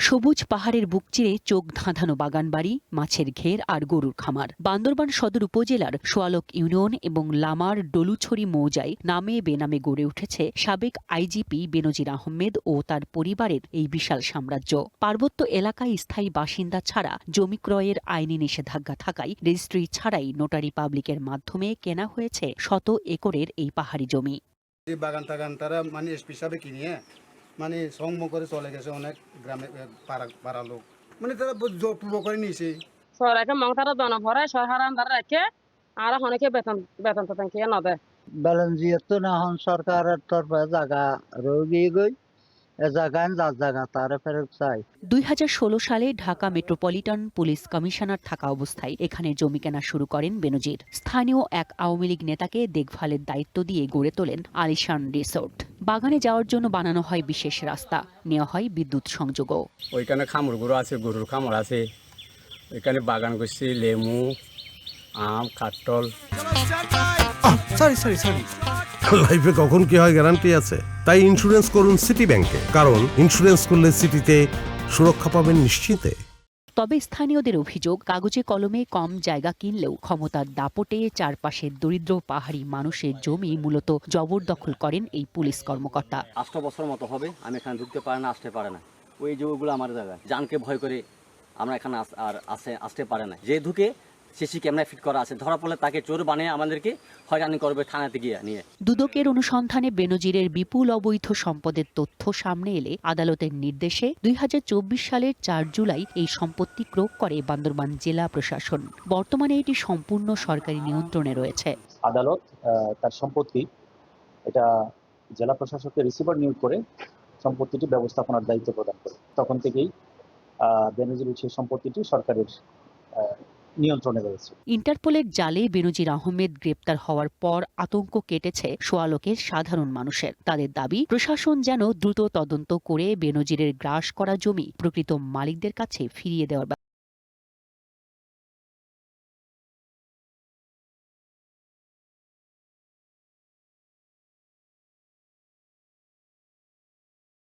সবুজ পাহাড়ের বুক চিরে চোখ ধাঁধানো বাগানবাড়ি, মাছের ঘের আর গরুর খামার। বান্দরবান সদর উপজেলার সোয়ালক ইউনিয়ন এবং লামার ডলুছড়ি মৌজায় নামে বেনামে গড়ে উঠেছে সাবেক আইজিপি বেনজির আহমেদ ও তার পরিবারের এই বিশাল সাম্রাজ্য। পার্বত্য এলাকায় স্থায়ী বাসিন্দা ছাড়া জমি ক্রয়ের আইনি নিষেধাজ্ঞা থাকায় রেজিস্ট্রি ছাড়াই নোটারি পাবলিকের মাধ্যমে কেনা হয়েছে শত একরের এই পাহাড়ি জমি। বাগান টাগান তারা এসপি সাহেব কিনিয়ে সংগ্রহ করে চলে গেছে। অনেক গ্রামে পাড়া লোক তারা জোরপূর্ব করে নিয়েছে। সরকারকে মংতারা দনা ভরে সরকার আন্দার রাখে আর অনেকে বেতন টেতন কে নদে ব্যালেন্সিয়ত না হন সরকারের তরফে জায়গা রয়ে গই জায়গা তারা ফেরত চাই। 2016 সালে ঢাকা মেট্রোপলিটন পুলিশ কমিশনার থাকা অবস্থায় এখানে জমি কেনা শুরু করেন বেনজির। স্থানীয় এক আওয়ামী লীগ নেতাকে দেখভালের দায়িত্ব দিয়ে গড়ে তোলেন আলিশান রিসোর্ট। বাগানে যাওয়ার জন্য বানানো হয় বিশেষ রাস্তা, নেওয়া হয় বিদ্যুৎ সংযোগও। ওইখানে খামারগুলো আছে, গরুর খামার আছে, ওইখানে বাগান করছি, লেমু, আম, কাঠল। লাইফে কখন কি হয় গ্যারান্টি আছে? তাই ইন্স্যুরেন্স করুন সিটি ব্যাংকে, কারণ ইন্স্যুরেন্স করলে সিটিতে সুরক্ষা পাবেন নিশ্চিতে। তবে স্থানীয়দের অভিযোগ, কাগজে কলমে কম জায়গা কিনলেও ক্ষমতার দাপটে চারপাশের দরিদ্র পাহাড়ি মানুষের জমি মূলত জবরদখল করেন এই পুলিশ কর্মকর্তা। 8 বছর মতো হবে আমি এখানে ঢুকতে পারে না, আসতে পারে না। ওই জমিগুলো আমার জায়গা, জানকে ভয় করে আমরা এখানে আসতে পারে না। যে ঢুকে সিসি ক্যামেরা ফিট করা আছে, ধরা পড়লে তাকে চোর বানিয়ে আমাদেরকে হয়রানি করবে থানাতে গিয়ে নিয়ে। দুদকের অনুসন্ধানে বেনজিরের বিপুল অবৈধ সম্পদের তথ্য সামনে এলে আদালতের নির্দেশে 2024 সালের 4 জুলাই এই সম্পত্তি ক্রয় করে বান্দরবান জেলা প্রশাসন। বর্তমানে এটি সম্পূর্ণ সরকারি নিয়ন্ত্রণে রয়েছে। আদালত তার সম্পত্তি এটা জেলা প্রশাসকের রিসিভার নিয়োগ করে সম্পত্তিটি ব্যবস্থাপনার দায়িত্ব প্রদান করে। তখন থেকেই বেনজিরের সেই সম্পত্তিটি সরকারের নিয়ন্ত্রণে রয়েছে। ইন্টারপোলের জালে বেনজির আহমেদ গ্রেপ্তার হওয়ার পর আতঙ্ক কেটেছে সোয়ালকের সাধারণ মানুষের। তাদের দাবি, প্রশাসন যেন দ্রুত তদন্ত করে বেনজিরের গ্রাস করা জমি প্রকৃত মালিকদের কাছে ফিরিয়ে দেওয়ার